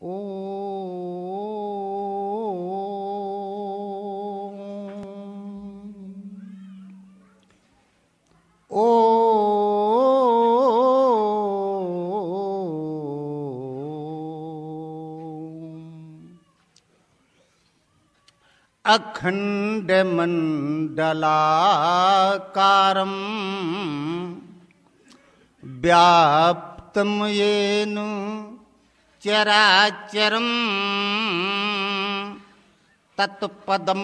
ओ ओ अखण्डमण्डलाकारं व्याप्तं येन चराचरं तत्पदं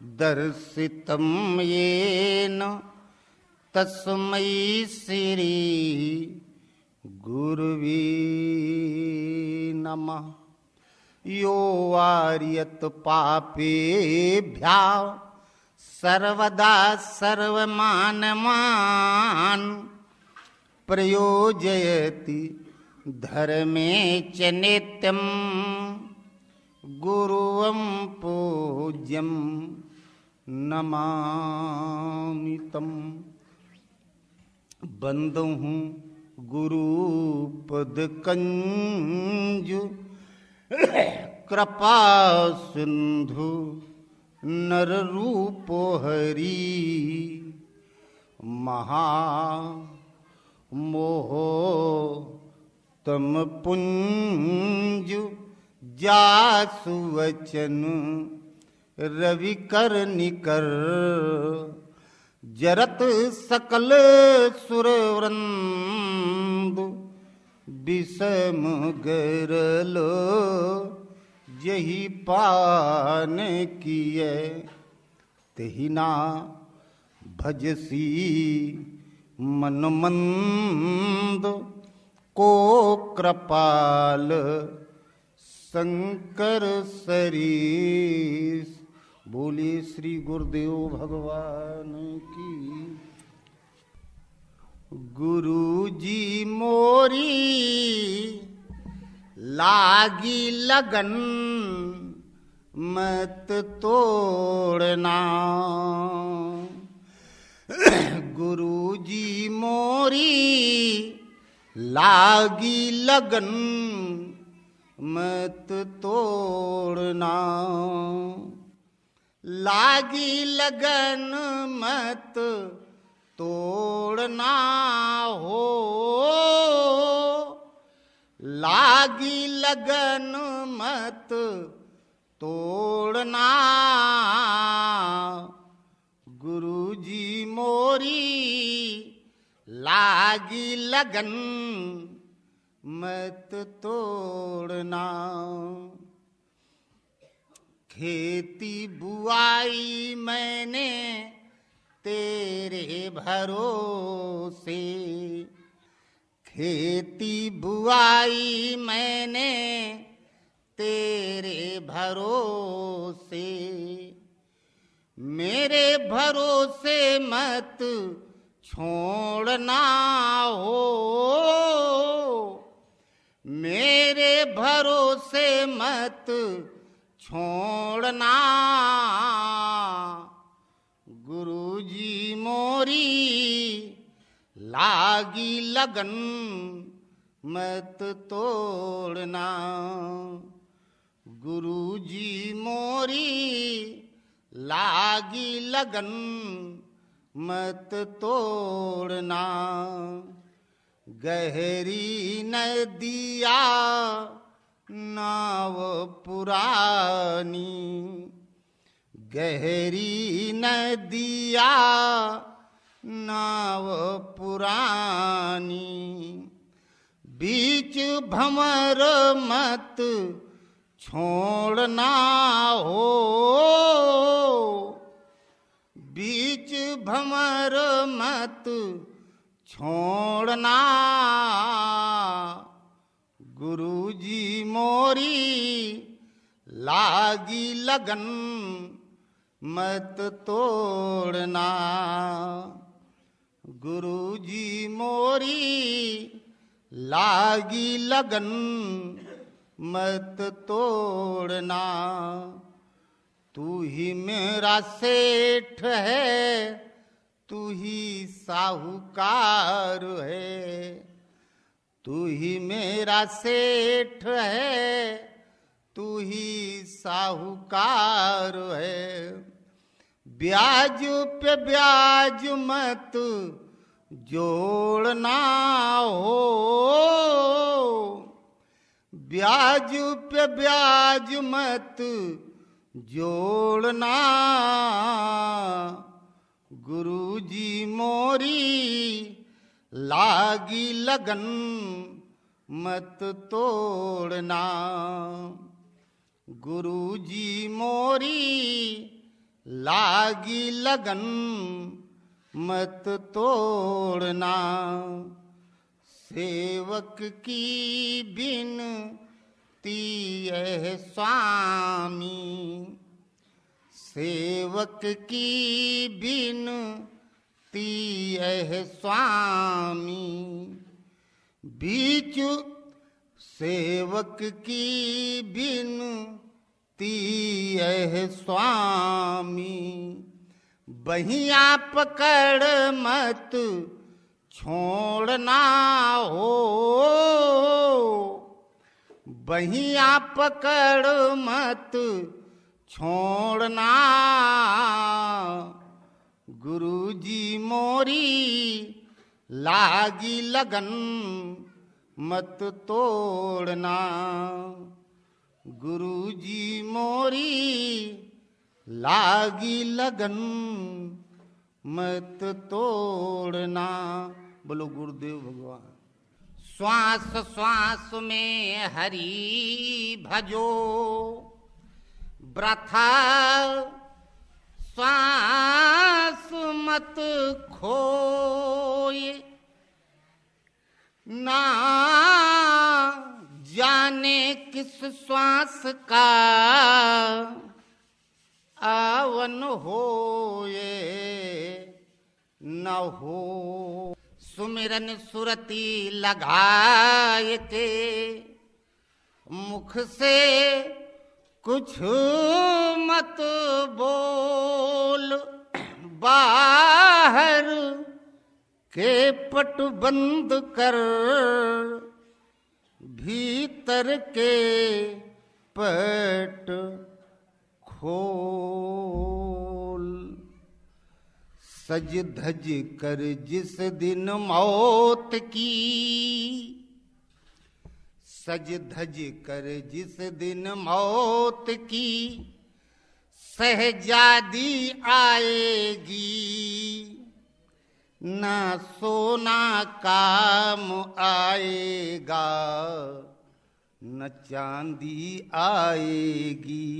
दर्शितं येन तस्मै श्री गुरुवे नमः। यो वार्यत पापेभ्यः सर्वदा सर्वमानवान् प्रयोजयति धर्मे च नित्यं गुरुं पूज्यं नमामि तं। बंदो हूँ गुरुपद कंज कृपा सिंधु नर रूप हरि महा मोह तम पुंज जासु वचन रवि कर निकर जरत सकल सुरवृंद विषम गरलो यही पान किए तेहि ना भजसी मन मंद को कृपाल शंकर सरीस। बोलिए श्री गुरुदेव भगवान की। गुरु जी मोरी लागी लगन मत तोड़ना। गुरु जी मोरी लागी लगन मत तोड़ना। लागी लगन मत तोड़ना हो। लागी लगन मत तोड़ना। गुरु जी मोरी लागी लगन मत तोड़ना। खेती बुआई मैंने तेरे भरोसे। खेती बुआई मैंने तेरे भरोसे। मेरे भरोसे मत छोड़ना हो। मेरे भरोसे मत छोड़ना। गुरु जी मोरी लागी लगन मत तोड़ना। गुरु जी मोरी लागी लगन मत तोड़ना। गहरी नदिया नाव पुरानी। गहरी नदिया नाव पुरानी। बीच भंवर मत छोड़ना हो। बीच भंवर मत छोड़ना। गुरु जी मोरी लागी लगन मत तोड़ना। गुरु जी मोरी लागी लगन मत तोड़ना। तू ही मेरा सेठ है, तू ही साहूकार है। तू ही मेरा सेठ है, तू ही साहूकार है। ब्याज पे ब्याज मत जोड़ना हो, ब्याज पे ब्याज मत जोड़ना। गुरुजी मोरी लागी लगन मत तोड़ना। गुरुजी मोरी लागी लगन मत तोड़ना। सेवक की बिनती है स्वामी, सेवक की बिनती है स्वामी। बीच सेवक की बिनती है स्वामी। बहिया पकड़ मत छोड़ना हो, बहिया पकड़ मत छोड़ना। गुरुजी मोरी लागी लगन मत तोड़ना। गुरुजी मोरी लागी लगन मत तोड़ना। बोलो गुरुदेव भगवान। श्वास श्वास में हरि भजो, वृथा श्वास मत खोए। ना जाने किस श्वास का आवन होए न हो। सुमिरन सुरती लगाए के मुख से कुछ मत बोल। बाहर के पट बंद कर, भीतर के पट खोल। सज धज कर जिस दिन मौत की, सज धज कर जिस दिन मौत की सहजादी आएगी। ना सोना काम आएगा, न चांदी आएगी।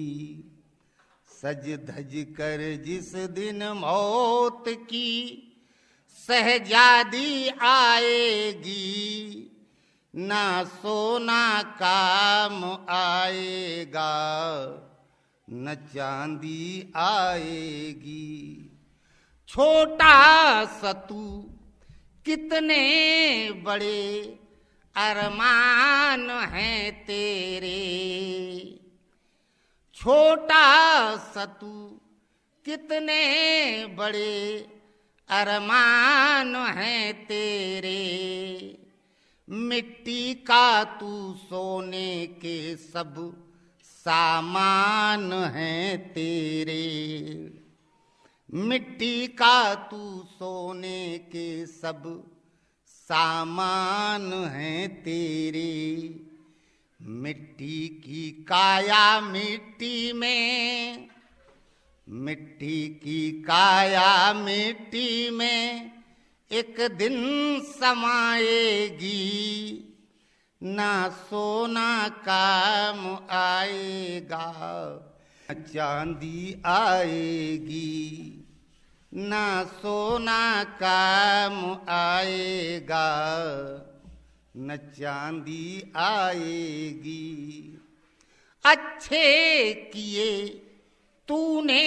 सज धज कर जिस दिन मौत की सहजादी आएगी। ना सोना काम आएगा, न चांदी आएगी। छोटा सतू कितने बड़े अरमान हैं तेरे। छोटा सतू कितने बड़े अरमान हैं तेरे। मिट्टी का तू सोने के सब सामान हैं तेरे। मिट्टी का तू सोने के सब सामान हैं तेरे। मिट्टी की काया मिट्टी में, मिट्टी की काया मिट्टी में एक दिन समाएगी। ना सोना काम आएगा, न चांदी आएगी। ना सोना काम आएगा, न चांदी आएगी। अच्छे किए तूने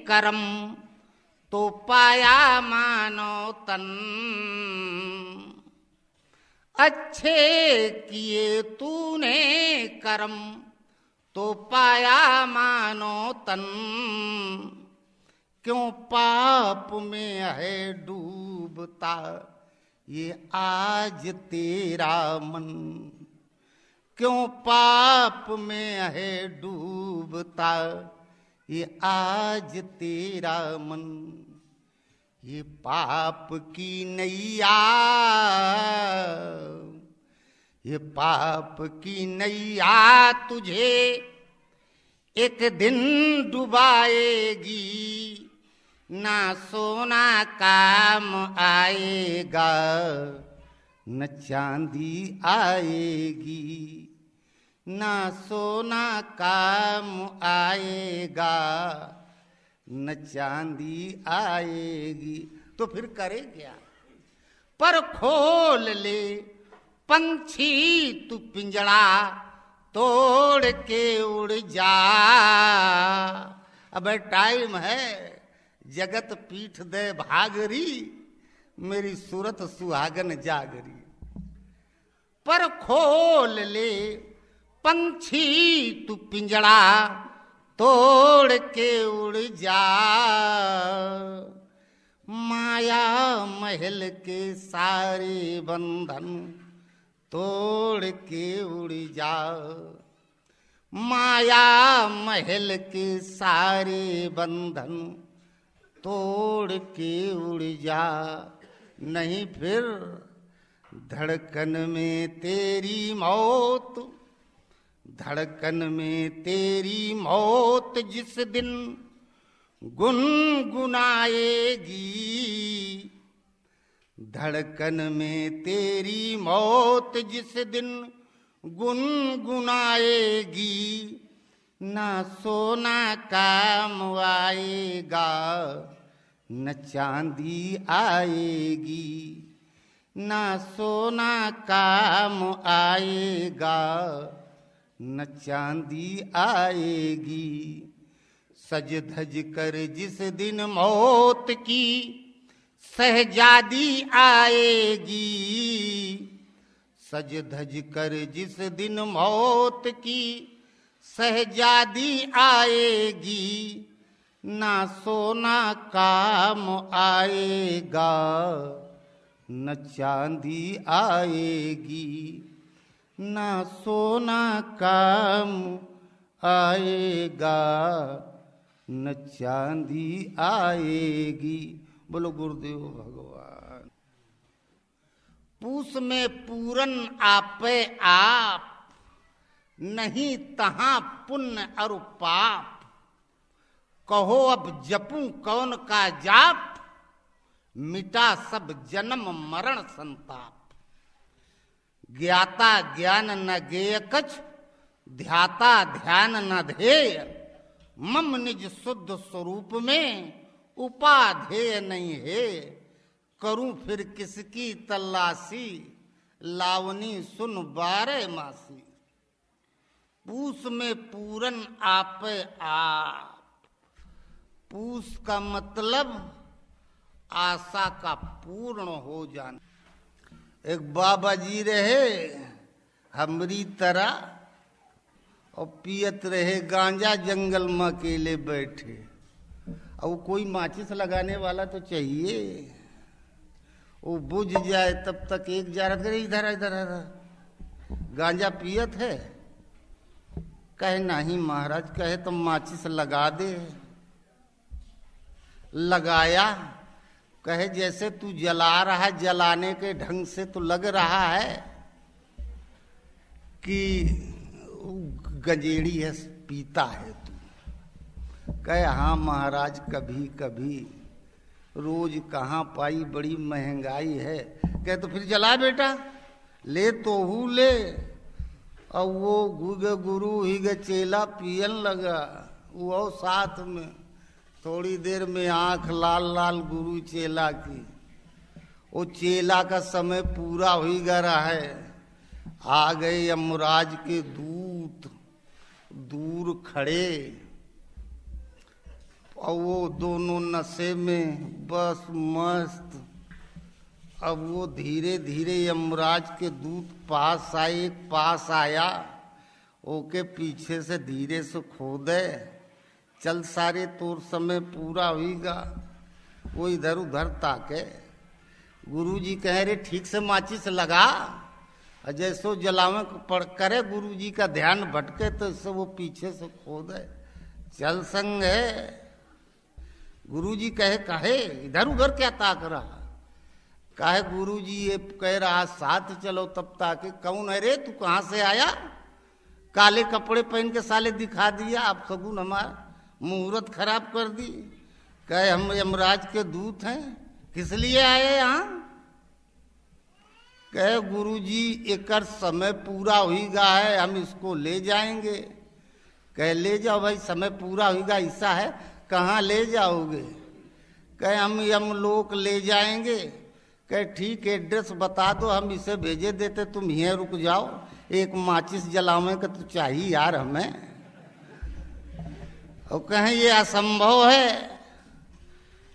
कर्म तो पाया मानो तन। अच्छे किए तूने कर्म तो पाया मानो तन। क्यों पाप में है डूबता ये आज तेरा मन क्यों पाप में है डूबता, ये आज तेरा मन ये पाप की नैया, ये पाप की नैया तुझे एक दिन डुबाएगी, ना सोना काम आएगा न चांदी आएगी, ना सोना काम आएगा न चांदी आएगी। तो फिर करे क्या? पर खोल ले पंछी तू पिंजड़ा, तोड़ के उड़ जा। अब टाइम है, जगत पीठ दे भागरी, मेरी सूरत सुहागन जागरी। पर खोल ले पंछी तू पिंजड़ा, तोड़ के उड़ जा। माया महल के सारे बंधन तोड़ के उड़ जा। माया महल के सारे बंधन तोड़ के उड़ जा। नहीं फिर धड़कन में तेरी मौत, धड़कन में तेरी मौत जिस दिन गुनगुनाएगी, धड़कन में तेरी मौत जिस दिन गुनगुनाएगी, ना सोना काम आएगा न चांदी आएगी, ना सोना काम आएगा न चांदी आएगी। सज धज कर जिस दिन मौत की शहजादी आएगी, सज धज कर जिस दिन मौत की शहजादी आएगी, ना सोना काम आएगा न चांदी आएगी, ना सोना काम आएगा न चांदी आएगी। बोलो गुरुदेव भगवान। पूस में पूरन आपे आप, नहीं तहां पुण्य और पाप, कहो अब जपूं कौन का जाप, मिटा सब जन्म मरण संताप। ज्ञाता ज्ञान न गेय कछ, ध्याता ध्यान न ध्येय, मम निज शुद्ध स्वरूप में उपाधेय नहीं है। करूं फिर किसकी तलाशी, लावनी सुन बारह मासी। पूस में पूरन आपे आप, पूस का मतलब आशा का पूर्ण हो जाना। एक बाबा जी रहे हमरी तरह और पियत रहे गांजा, जंगल में अकेले बैठे। और कोई माचिस लगाने वाला तो चाहिए, वो बुझ जाए तब तक एक जारत करे इधर इधर इधर। गांजा पियत है, कहे नहीं महाराज, कहे तो माचिस लगा दे। लगाया, कहे जैसे तू जला रहा है, जलाने के ढंग से तो लग रहा है कि गंजेड़ी है, पीता है तू। कहे हाँ महाराज, कभी कभी, रोज कहाँ पाई, बड़ी महंगाई है। कहे तो फिर जला बेटा, ले तो हूँ ले। और वो गुरु ही गे चेला पियन लगा, वो साथ में। थोड़ी देर में आंख लाल लाल गुरु चेला की। वो चेला का समय पूरा हो गया है। आ गए यमराज के दूत, दूर खड़े, और वो दोनों नशे में बस मस्त। अब वो धीरे धीरे यमराज के दूत पास आए, एक पास आया, ओके पीछे से धीरे से खोदे, चल सारे तोर समय पूरा होगा। वो इधर उधर ताके, गुरुजी कहे रे ठीक से माचिस लगा, और जैसो जलावे पड़ करे गुरुजी का ध्यान भटके तो इससे वो पीछे से खोदे, चल संग है। गुरुजी कहे काहे इधर उधर क्या ताक रहा, काहे गुरुजी ये कह रहा साथ चलो तब ताके। कौन है रे तू, कहाँ से आया, काले कपड़े पहन के साले दिखा दिया, आप सगुन हमारा मुहूर्त खराब कर दी। कहे हम यमराज के दूत हैं, किस लिए आए यहाँ। कहे गुरुजी एकर समय पूरा होगा है, हम इसको ले जाएंगे। कहे ले जाओ भाई, समय पूरा होगा ऐसा है, कहाँ ले जाओगे। कहे हम यमलोक ले जाएंगे। कहे ठीक एड्रेस बता दो, हम इसे भेजे देते, तुम यहीं रुक जाओ, एक माचिस जलावे का तो चाहिए यार हमें। और कहें ये असंभव है,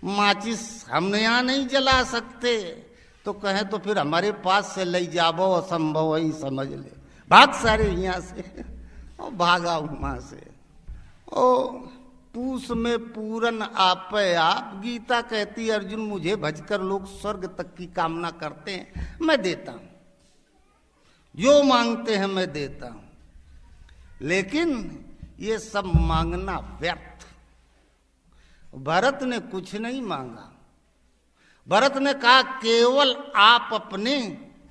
माचिस हम यहाँ नहीं जला सकते। तो कहें तो फिर हमारे पास से ले जाओ, असंभव ही समझ ले, भाग सारे यहाँ से। और भागा वहां से। ओ पूस में पूरन आपे आप, गीता कहती अर्जुन मुझे भजकर लोग स्वर्ग तक की कामना करते हैं, मैं देता हूं, जो मांगते हैं मैं देता हूं। लेकिन ये सब मांगना व्यर्थ। भरत ने कुछ नहीं मांगा। भरत ने कहा केवल आप अपने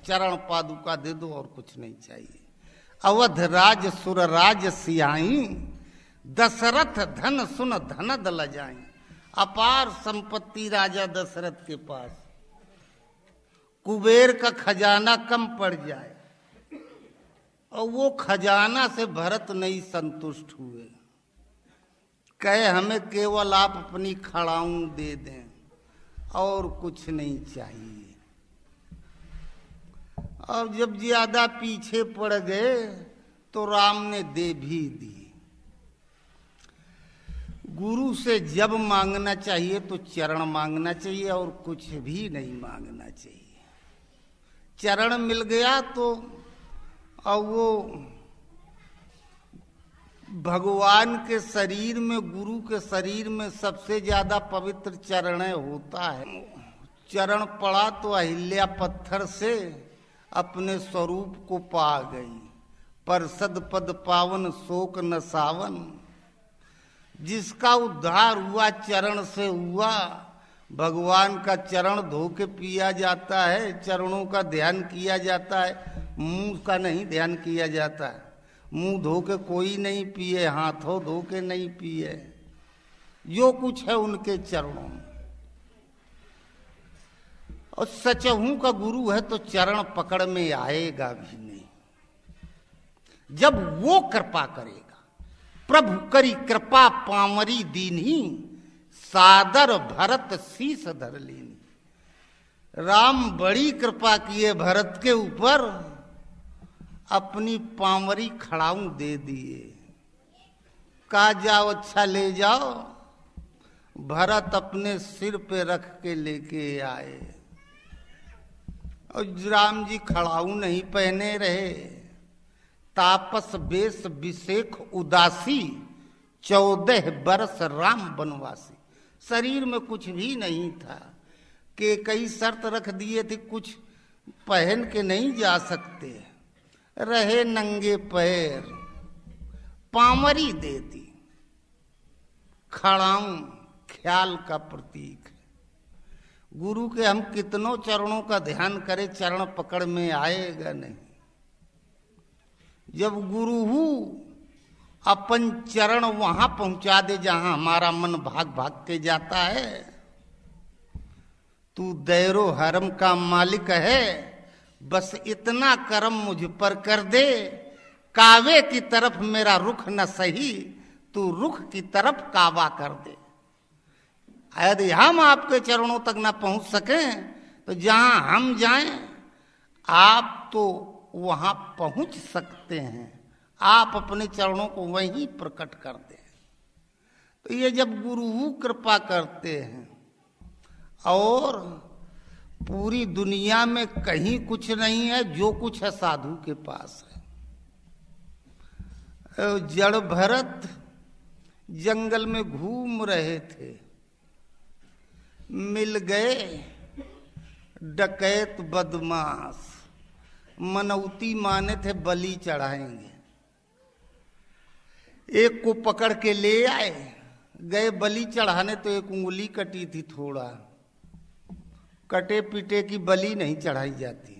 चरण पादुका दे दो और कुछ नहीं चाहिए। अवध राज सुर राज सियाई, दशरथ धन सुन धनद लजाई। अपार संपत्ति राजा दशरथ के पास, कुबेर का खजाना कम पड़ जाए, और वो खजाना से भरत नहीं संतुष्ट हुए। कहे हमें केवल आप अपनी खड़ाऊ दे दें और कुछ नहीं चाहिए। और जब ज्यादा पीछे पड़ गए तो राम ने दे भी दी। गुरु से जब मांगना चाहिए तो चरण मांगना चाहिए और कुछ भी नहीं मांगना चाहिए। चरण मिल गया तो और वो भगवान के शरीर में, गुरु के शरीर में सबसे ज्यादा पवित्र चरण होता है। चरण पड़ा तो अहिल्या पत्थर से अपने स्वरूप को पा गई। परसद पद पावन शोक न सावन, जिसका उद्धार हुआ चरण से हुआ। भगवान का चरण धो के पिया जाता है, चरणों का ध्यान किया जाता है, मुंह का नहीं ध्यान किया जाता है। मुंह धो के कोई नहीं पिए, हाथों धो के नहीं पिए, जो कुछ है उनके चरणों में। और सचहू का गुरु है तो चरण पकड़ में आएगा भी नहीं। जब वो कृपा करेगा, प्रभु करी कृपा पामरी दीन्ही, सादर भरत शीस धर लीनी। राम बड़ी कृपा किए भरत के ऊपर, अपनी पामरी खड़ाऊ दे दिए। कहा जाओ अच्छा ले जाओ। भरत अपने सिर पे रख के लेके आए। और राम जी खड़ाऊ नहीं पहने रहे, तापस बेश विशेख उदासी, 14 बरस राम वनवासी। शरीर में कुछ भी नहीं था कि कई शर्त रख दिए थे, कुछ पहन के नहीं जा सकते, रहे नंगे पैर। पामरी दे दी। खड़ाऊ ख्याल का प्रतीक है। गुरु के हम कितनों चरणों का ध्यान करें, चरण पकड़ में आएगा नहीं। जब गुरु अपन चरण वहां पहुंचा दे जहां हमारा मन भाग भाग के जाता है। तू दैरो हरम का मालिक है, बस इतना करम मुझ पर कर दे। कावे की तरफ मेरा रुख न सही, तू रुख की तरफ कावा कर दे। यदि हम आपके चरणों तक न पहुंच सकें तो जहां हम जाएं, आप तो वहां पहुंच सकते हैं। आप अपने चरणों को वहीं प्रकट कर दें। तो ये जब गुरु कृपा करते हैं, और पूरी दुनिया में कहीं कुछ नहीं है, जो कुछ है साधु के पास है। जड़ भरत जंगल में घूम रहे थे, मिल गए डकैत बदमाश मनौती माने थे बलि चढ़ाएंगे। एक को पकड़ के ले आए, गए बलि चढ़ाने तो एक उंगली कटी थी, थोड़ा कटे पीटे की बलि नहीं चढ़ाई जाती।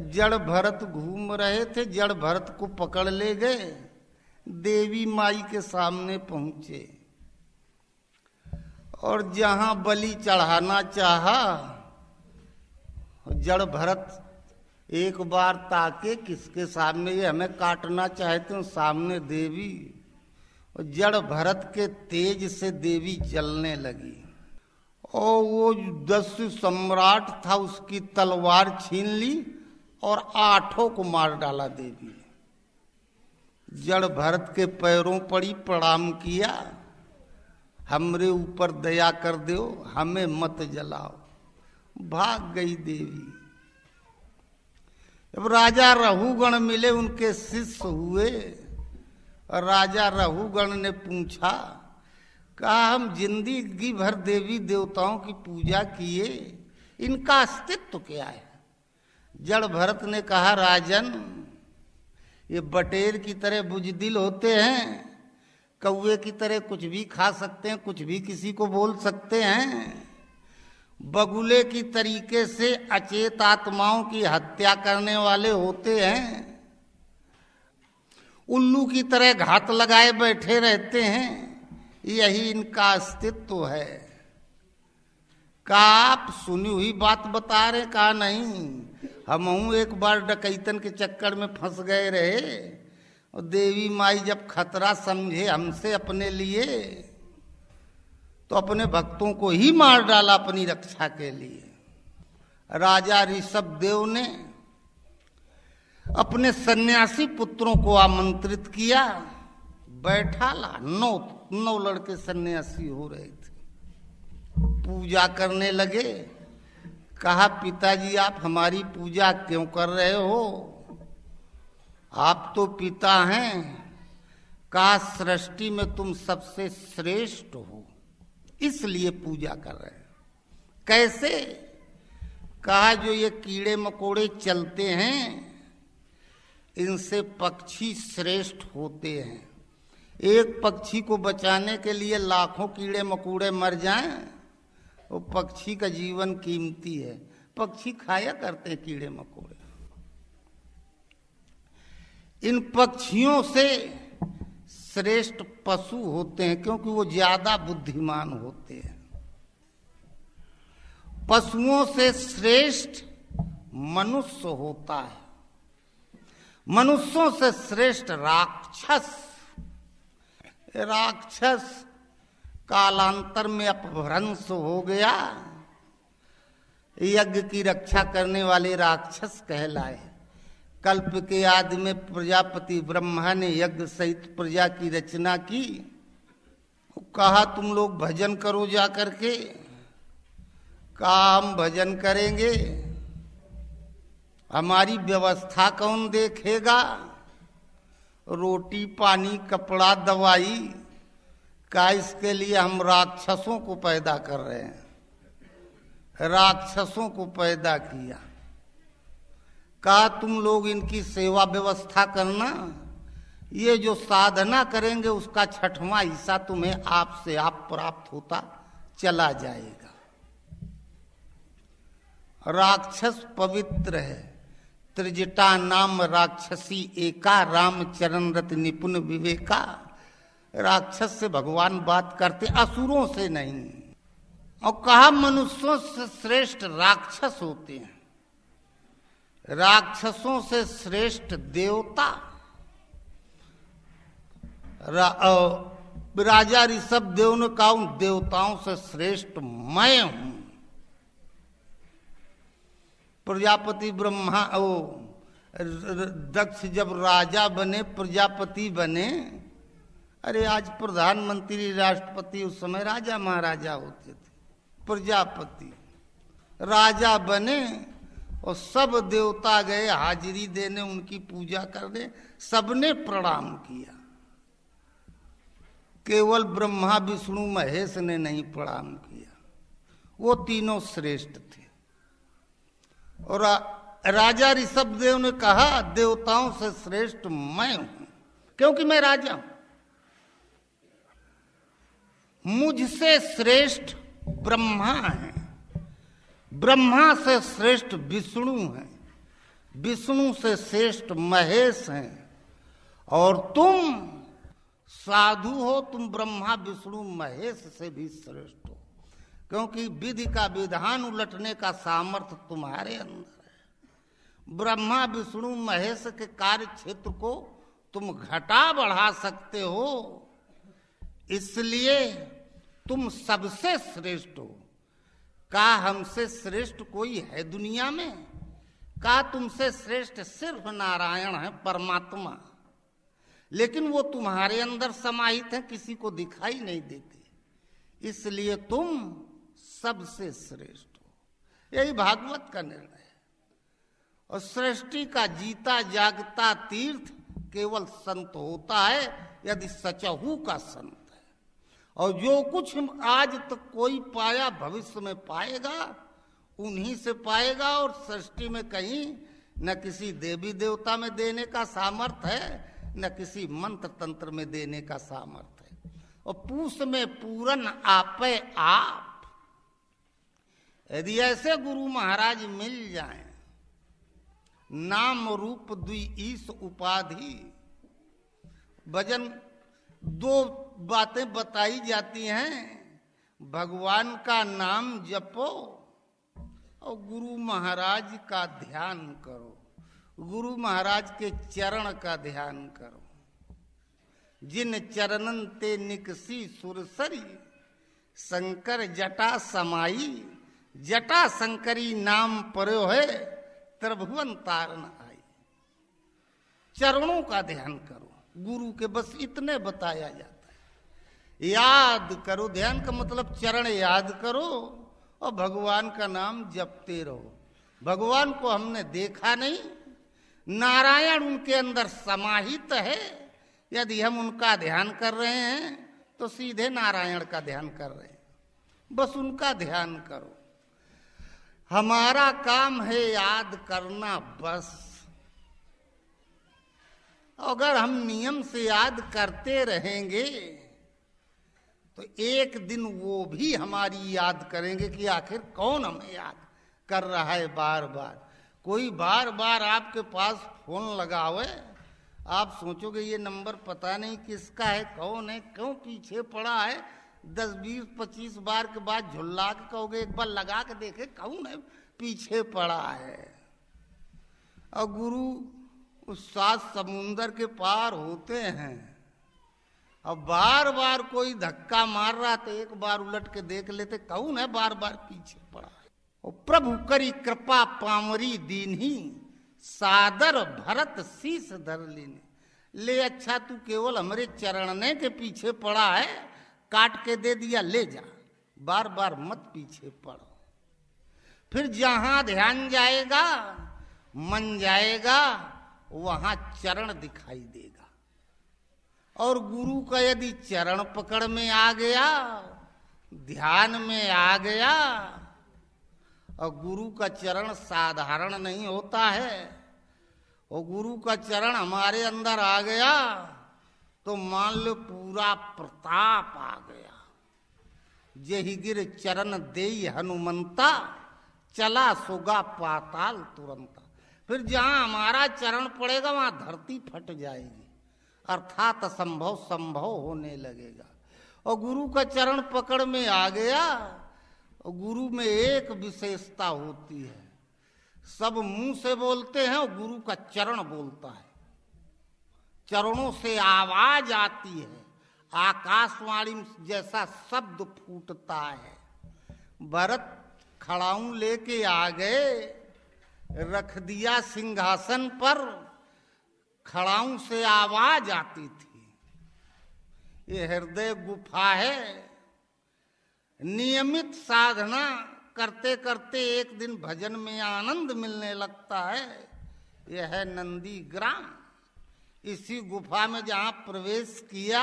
जड़ भरत घूम रहे थे, जड़ भरत को पकड़ ले गए, देवी माई के सामने पहुंचे और जहां बलि चढ़ाना चाहा, जड़ भरत एक बार ताके किसके सामने, ये हमें काटना चाहते हो, सामने देवी। और जड़ भरत के तेज से देवी जलने लगी और वो दस्यु सम्राट था, उसकी तलवार छीन ली और 8 को मार डाला देवी ने। जड़ भरत के पैरों पड़ी, प्रणाम किया, हमरे ऊपर दया कर दो, हमें मत जलाओ। भाग गई देवी। जब राजा रहुगण मिले, उनके शिष्य हुए, और राजा रहुगण ने पूछा, कहा हम जिंदगी भर देवी देवताओं की पूजा किए, इनका अस्तित्व क्या है? जड़ भरत ने कहा, राजन ये बटेर की तरह बुजदिल होते हैं, कौवे की तरह कुछ भी खा सकते हैं, कुछ भी किसी को बोल सकते हैं। बगुले की तरीके से अचेत आत्माओं की हत्या करने वाले होते हैं। उल्लू की तरह घात लगाए बैठे रहते हैं, यही इनका अस्तित्व है। कहा आप सुनी हुई बात बता रहे? कहा नहीं, हम एक बार डकैतन के चक्कर में फंस गए रहे और देवी माई जब खतरा समझे हमसे अपने लिए तो अपने भक्तों को ही मार डाला अपनी रक्षा के लिए। राजा ऋषभ देव ने अपने सन्यासी पुत्रों को आमंत्रित किया, बैठा ला, 9 लड़के सन्यासी हो रहे थे, पूजा करने लगे। कहा पिताजी आप हमारी पूजा क्यों कर रहे हो? आप तो पिता हैं। कहा सृष्टि में तुम सबसे श्रेष्ठ हो, इसलिए पूजा कर रहे हैं। कैसे? कहा जो ये कीड़े मकोड़े चलते हैं, इनसे पक्षी श्रेष्ठ होते हैं। एक पक्षी को बचाने के लिए लाखों कीड़े मकोड़े मर जाएं, वो पक्षी का जीवन कीमती है। पक्षी खाया करते हैं कीड़े मकोड़े। इन पक्षियों से श्रेष्ठ पशु होते हैं क्योंकि वो ज्यादा बुद्धिमान होते हैं। पशुओं से श्रेष्ठ मनुष्य होता है। मनुष्यों से श्रेष्ठ राक्षस। राक्षस कालांतर में अपभ्रंश हो गया, यज्ञ की रक्षा करने वाले राक्षस कहलाए। कल्प के आदि में प्रजापति ब्रह्मा ने यज्ञ सहित प्रजा की रचना की। कहा तुम लोग भजन करो जा करके। कहा हम भजन करेंगे, हमारी व्यवस्था कौन देखेगा? रोटी पानी कपड़ा दवाई का, इसके लिए हम राक्षसों को पैदा कर रहे हैं। राक्षसों को पैदा किया। कहा तुम लोग इनकी सेवा व्यवस्था करना, ये जो साधना करेंगे उसका 6वां हिस्सा तुम्हें आपसे आप प्राप्त होता चला जाएगा। राक्षस पवित्र है। त्रिजटा नाम राक्षसी एका, राम चरण रत निपुण विवेका। राक्षस से भगवान बात करते, असुरों से नहीं। और कहा मनुष्यों से श्रेष्ठ राक्षस होते हैं, राक्षसों से श्रेष्ठ देवता। राजा ऋषभ देव ने कहा उन देवताओं से श्रेष्ठ मैं हूं। प्रजापति ब्रह्मा दक्ष जब राजा बने, प्रजापति बने, अरे आज प्रधानमंत्री राष्ट्रपति, उस समय राजा महाराजा होते थे। प्रजापति राजा बने और सब देवता गए हाजिरी देने, उनकी पूजा करने, सबने प्रणाम किया। केवल ब्रह्मा विष्णु महेश ने नहीं प्रणाम किया। वो तीनों श्रेष्ठ थे। और राजा ऋषभदेव ने कहा देवताओं से श्रेष्ठ मैं हूं, क्योंकि मैं राजा हूं। मुझसे श्रेष्ठ ब्रह्मा है, ब्रह्मा से श्रेष्ठ विष्णु है, विष्णु से श्रेष्ठ महेश है, और तुम साधु हो, तुम ब्रह्मा विष्णु महेश से भी श्रेष्ठ हो, क्योंकि विधि का विधान उलटने का सामर्थ्य तुम्हारे अंदर है। ब्रह्मा विष्णु महेश के कार्य क्षेत्र को तुम घटा बढ़ा सकते हो, इसलिए तुम सबसे श्रेष्ठ हो। का हमसे श्रेष्ठ कोई है दुनिया में? का तुमसे श्रेष्ठ सिर्फ नारायण है, परमात्मा, लेकिन वो तुम्हारे अंदर समाहित है, किसी को दिखाई नहीं देते, इसलिए तुम सबसे श्रेष्ठ हो। यही भागवत का निर्णय है। और सृष्टि का जीता जागता तीर्थ केवल संत होता है, यदि सचहू का संत है। और जो कुछ आज तक कोई पाया भविष्य में पाएगा, उन्हीं से पाएगा। और सृष्टि में कहीं न किसी देवी देवता में देने का सामर्थ्य है, न किसी मंत्र तंत्र में देने का सामर्थ्य है। और पूस में पूरन आपे आप, यदि ऐसे गुरु महाराज मिल जाएं, नाम रूप द्वि ईश उपाधि, भजन दो बातें बताई जाती हैं, भगवान का नाम जपो और गुरु महाराज का ध्यान करो, गुरु महाराज के चरण का ध्यान करो। जिन चरणन ते निकसी सुरसरी, शंकर जटा समाई, जटा शंकरी नाम पर्यो है, त्रिभुवन तारण आई। चरणों का ध्यान करो, गुरु के बस इतने बताया जाता है। याद करो, ध्यान का मतलब चरण याद करो और भगवान का नाम जपते रहो। भगवान को हमने देखा नहीं, नारायण उनके अंदर समाहित है। यदि हम उनका ध्यान कर रहे हैं तो सीधे नारायण का ध्यान कर रहे हैं, बस उनका ध्यान करो। हमारा काम है याद करना बस। अगर हम नियम से याद करते रहेंगे तो एक दिन वो भी हमारी याद करेंगे कि आखिर कौन हमें याद कर रहा है बार बार। कोई बार बार आपके पास फोन लगावे, आप सोचोगे ये नंबर पता नहीं किसका है, कौन है, क्यों पीछे पड़ा है। 10, 20, 25 बार के बाद झुल्ला के कहोगे एक बार लगा के देखे कौन है पीछे पड़ा है। और गुरु उस 7 समुंदर के पार होते हैं। अब बार बार कोई धक्का मार रहा तो एक बार उलट के देख लेते कौन है बार बार पीछे पड़ा है। और प्रभु करी कृपा पामरी दीन्ही, सादर भरत शीस धर लीने। ले अच्छा तू केवल हमारे चरणने के पीछे पड़ा है, काट के दे दिया, ले जा, बार बार मत पीछे पड़ो। फिर जहां ध्यान जाएगा, मन जाएगा, वहां चरण दिखाई देगा। और गुरु का यदि चरण पकड़ में आ गया, ध्यान में आ गया, और गुरु का चरण साधारण नहीं होता है, और गुरु का चरण हमारे अंदर आ गया तो मान लो पूरा प्रताप आ गया। जेहि गिर चरण देई हनुमंता, चला सोगा पाताल तुरंता। फिर जहां हमारा चरण पड़ेगा वहां धरती फट जाएगी, अर्थात असंभव संभव होने लगेगा। और गुरु का चरण पकड़ में आ गया, और गुरु में एक विशेषता होती है, सब मुंह से बोलते हैं और गुरु का चरण बोलता है। चरणों से आवाज आती है, आकाशवाणी जैसा शब्द फूटता है। भरत खड़ाऊं लेके आ गए, रख दिया सिंहासन पर, खड़ाऊं से आवाज आती थी। ये हृदय गुफा है। नियमित साधना करते करते एक दिन भजन में आनंद मिलने लगता है। यह है नंदी ग्राम। इसी गुफा में जहां प्रवेश किया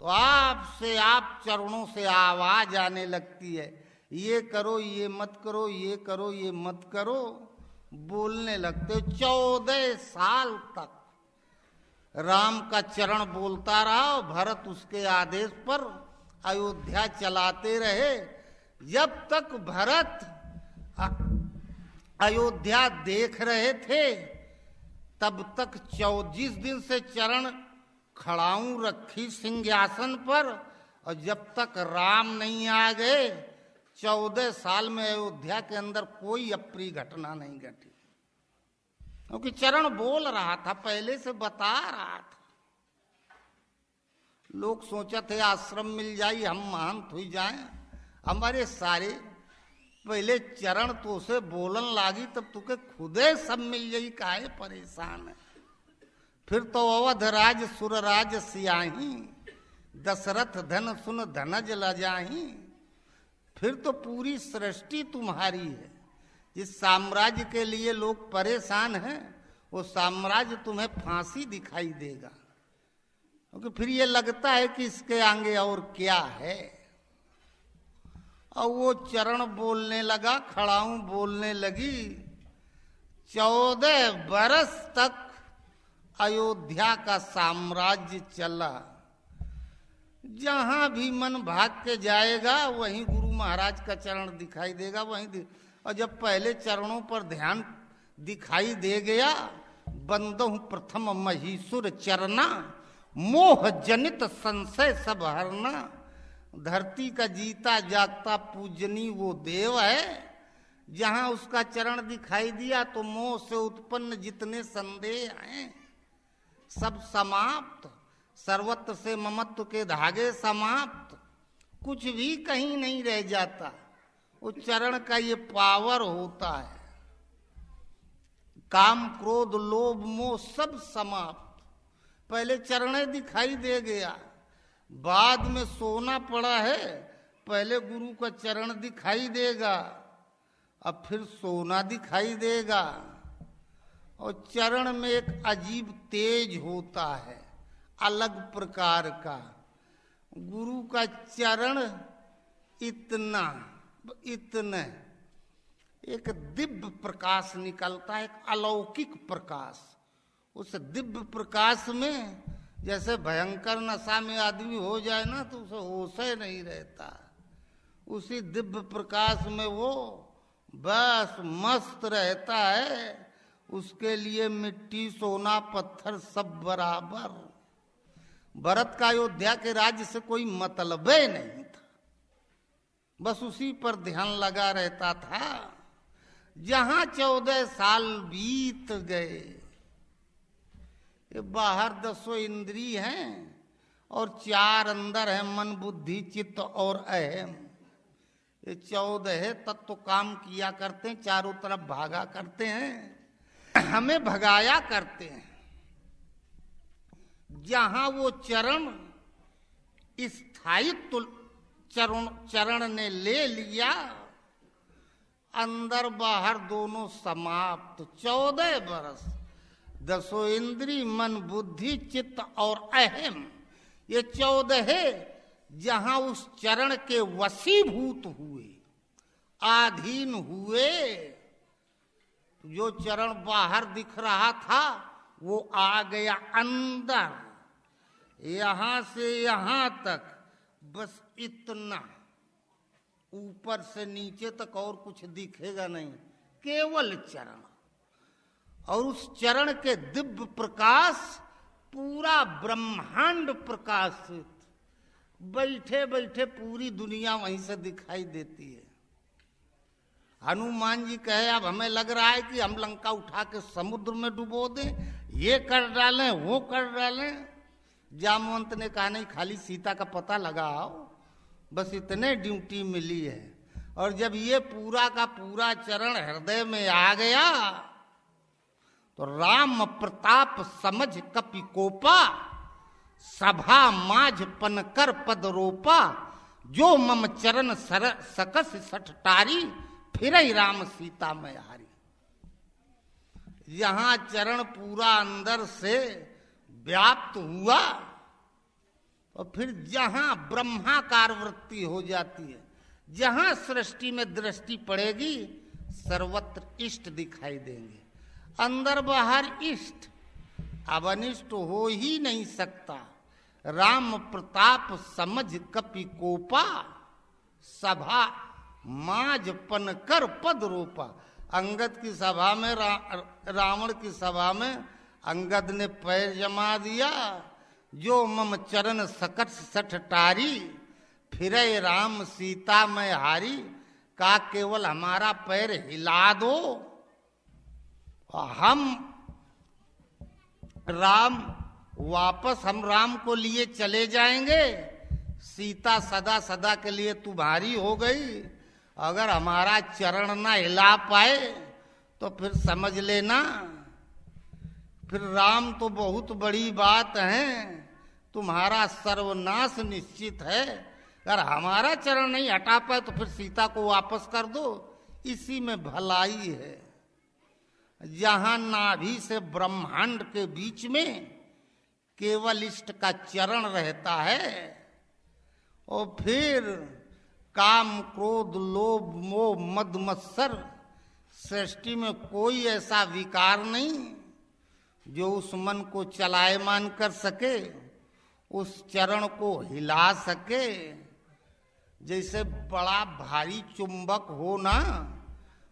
तो आपसे आप चरणों से आवाज आने लगती है, ये करो, ये मत करो, ये करो, ये मत करो, बोलने लगते हो। 14 साल तक राम का चरण बोलता रहा, भरत उसके आदेश पर अयोध्या चलाते रहे। जब तक भरत अयोध्या देख रहे थे तब तक 24 दिन से चरण खड़ाऊं रखी सिंहासन पर, और जब तक राम नहीं आ गए 14 साल में अयोध्या के अंदर कोई अप्रिय घटना नहीं घटी, क्योंकि चरण बोल रहा था, पहले से बता रहा था। लोग सोचा थे आश्रम मिल जाए, हम महंत हो जाएं, हमारे सारे पहले चरण तो से बोलन लागी, तब तुके खुदे सब मिल जाई, काहे परेशान है। फिर तो अवध राज सुरराज सियाही, दशरथ धन सुन धनज लजाही। फिर तो पूरी सृष्टि तुम्हारी है। जिस साम्राज्य के लिए लोग परेशान हैं वो साम्राज्य तुम्हें फांसी दिखाई देगा, क्योंकि फिर ये लगता है कि इसके आगे और क्या है। और वो चरण बोलने लगा, खड़ाऊं बोलने लगी। 14 बरस तक अयोध्या का साम्राज्य चला। जहां भी मन भाग के जाएगा वहीं गुरु महाराज का चरण दिखाई देगा, वहीं और जब पहले चरणों पर ध्यान दिखाई दे गया, बंदहु प्रथम महीसुर चरना, मोह जनित संशय सब हरना। धरती का जीता जागता पूजनी वो देव है। जहां उसका चरण दिखाई दिया तो मोह से उत्पन्न जितने संदेह हैं सब समाप्त, सर्वत्र से ममत्व के धागे समाप्त, कुछ भी कहीं नहीं रह जाता। वो चरण का ये पावर होता है। काम क्रोध लोभ मोह सब समाप्त, पहले चरण दिखाई दे गया, बाद में सोना पड़ा है, पहले गुरु का चरण दिखाई देगा, अब फिर सोना दिखाई देगा। और चरण में एक अजीब तेज होता है, अलग प्रकार का। गुरु का चरण इतना एक दिव्य प्रकाश निकलता है, एक अलौकिक प्रकाश। उस दिव्य प्रकाश में जैसे भयंकर नशा में आदमी हो जाए ना तो उसे होश ही नहीं रहता। उसी दिव्य प्रकाश में वो बस मस्त रहता है। उसके लिए मिट्टी सोना पत्थर सब बराबर। भरत का अयोध्या के राज्य से कोई मतलब ही नहीं था, बस उसी पर ध्यान लगा रहता था। जहां 14 साल बीत गए, ये बाहर 10 इंद्रिय हैं और 4 अंदर है, मन बुद्धि चित्त और अहम। ये 14 तत्व काम किया करते हैं, चारों तरफ भागा करते हैं, हमें भगाया करते हैं। जहां वो चरण स्थायित्व चरण ने ले लिया, अंदर बाहर दोनों समाप्त। 14 बरस 10 इंद्री मन बुद्धि चित्त और अहम, ये 14 जहां उस चरण के वशीभूत हुए, अधीन हुए। जो चरण बाहर दिख रहा था वो आ गया अंदर, यहां से यहां तक बस इतना, ऊपर से नीचे तक और कुछ दिखेगा नहीं, केवल चरण। और उस चरण के दिव्य प्रकाश पूरा ब्रह्मांड प्रकाशित, बैठे बैठे पूरी दुनिया वहीं से दिखाई देती है। हनुमान जी कहे अब हमें लग रहा है कि हम लंका उठा के समुद्र में डुबो दें, ये कर डालें वो कर डालें। जामवंत ने कहा नहीं, खाली सीता का पता लगाओ, बस इतने ड्यूटी मिली है। और जब ये पूरा का पूरा चरण हृदय में आ गया तो राम प्रताप समझ कपि कोपा, सभा माझ पनकर पद रोपा। जो मम चरण सकस सठटारी, फिर राम सीता में हारी। यहां चरण पूरा अंदर से व्याप्त हुआ और फिर जहां ब्रह्माकार वृत्ति हो जाती है, जहां सृष्टि में दृष्टि पड़ेगी, सर्वत्र इष्ट दिखाई देंगे, अंदर बाहर इष्ट। अब अनिष्ट हो ही नहीं सकता। राम प्रताप समझ कपि कोपा, सभा माज पन कर पद रोपा। अंगद की सभा में रावण की सभा में अंगद ने पैर जमा दिया, जो मम चरण सकट सठ टारी, फिरे राम सीता में हारी। का केवल हमारा पैर हिला दो, हम राम को लिए चले जाएंगे। सीता सदा सदा के लिए तुम्हारी हो गई। अगर हमारा चरण ना हिला पाए तो फिर समझ लेना, फिर राम तो बहुत बड़ी बात है, तुम्हारा सर्वनाश निश्चित है। अगर हमारा चरण नहीं हटा पाए तो फिर सीता को वापस कर दो, इसी में भलाई है। जहां नाभि से ब्रह्मांड के बीच में केवल इष्ट का चरण रहता है, और फिर काम क्रोध लोभ मोह मद मत्सर, सृष्टि में कोई ऐसा विकार नहीं जो उस मन को चलायमान कर सके, उस चरण को हिला सके। जैसे बड़ा भारी चुंबक हो ना,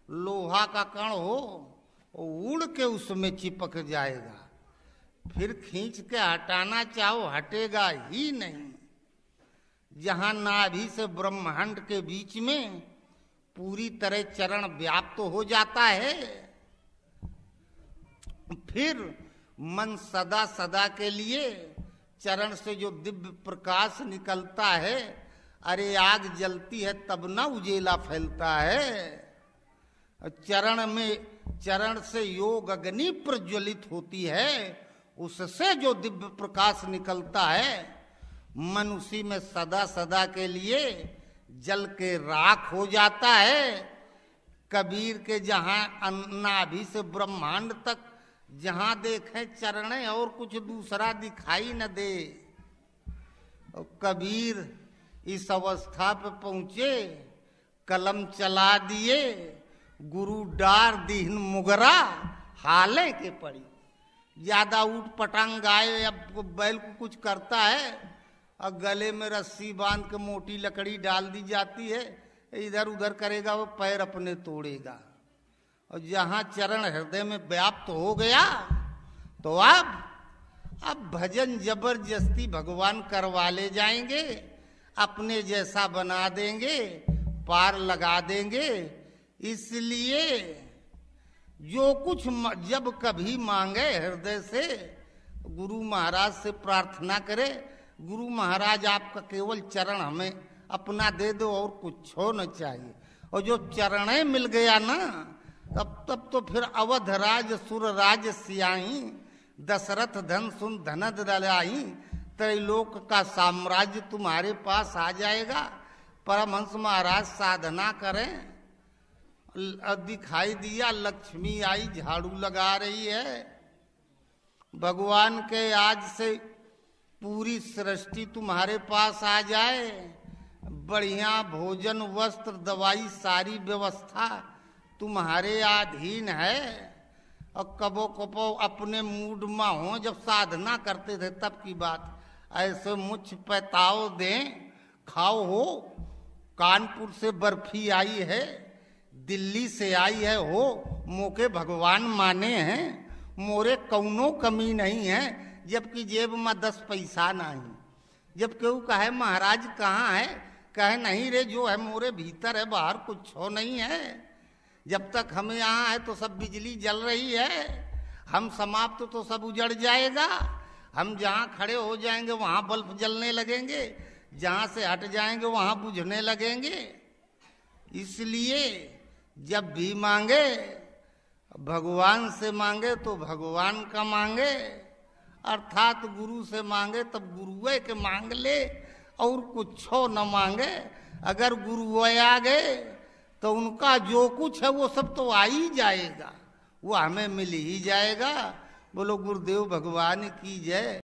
लोहा का कण हो, उड़ के उसमें चिपक जाएगा, फिर खींच के हटाना चाहो हटेगा ही नहीं। जहां नाभि से ब्रह्मांड के बीच में पूरी तरह चरण व्याप्त हो जाता है, फिर मन सदा सदा के लिए चरण से जो दिव्य प्रकाश निकलता है, अरे आग जलती है तब ना उजेला फैलता है। चरण से योग अग्नि प्रज्वलित होती है, उससे जो दिव्य प्रकाश निकलता है, मन उसी में सदा सदा के लिए जल के राख हो जाता है। कबीर के जहां नाभि से ब्रह्मांड तक जहां देखें चरणें और कुछ दूसरा दिखाई न दे। और कबीर इस अवस्था पे पहुंचे, कलम चला दिए, गुरु डार दीन मुगरा हाले के पड़ी। ज्यादा ऊट पटांग गाय या बैल को कुछ करता है और गले में रस्सी बांध के मोटी लकड़ी डाल दी जाती है, इधर उधर करेगा वो पैर अपने तोड़ेगा। और जहां चरण हृदय में व्याप्त हो गया तो अब भजन जबरदस्ती भगवान करवा ले जाएंगे, अपने जैसा बना देंगे, पार लगा देंगे। इसलिए जो कुछ जब कभी मांगे हृदय से, गुरु महाराज से प्रार्थना करे, गुरु महाराज आपका केवल चरण हमें अपना दे दो और कुछ हो न चाहिए। और जो चरणें मिल गया ना, तब तो फिर अवध राज सुर राज सियाही, दशरथ धन सुन धनद दलाई, त्रैलोक का साम्राज्य तुम्हारे पास आ जाएगा। परमहंस महाराज साधना करें, दिखाई दिया लक्ष्मी आई झाड़ू लगा रही है। भगवान के आज से पूरी सृष्टि तुम्हारे पास आ जाए, बढ़िया भोजन वस्त्र दवाई सारी व्यवस्था तुम्हारे अधीन है। और कबो कबो अपने मूड में हो, जब साधना करते थे तब की बात, ऐसे मुझ पैताओ दें खाओ हो। कानपुर से बर्फी आई है, दिल्ली से आई है हो, मोके भगवान माने हैं, मोरे कौनो कमी नहीं है, जबकि जेब में 10 पैसा नहीं। जब केहू कहे महाराज कहाँ है, कहे नहीं रे, जो है मोरे भीतर है, बाहर कुछ हो नहीं है। जब तक हम यहाँ है तो सब बिजली जल रही है, हम समाप्त तो सब उजड़ जाएगा। हम जहाँ खड़े हो जाएंगे वहाँ बल्ब जलने लगेंगे, जहाँ से हट जाएंगे वहाँ बुझने लगेंगे। इसलिए जब भी मांगे भगवान से मांगे तो भगवान का मांगे, अर्थात गुरु से मांगे तब गुरुए के मांग ले, और कुछ न मांगे। अगर गुरु आ गए तो उनका जो कुछ है वो सब तो आ ही जाएगा, वो हमें मिल ही जाएगा। बोलो गुरुदेव भगवान की जय।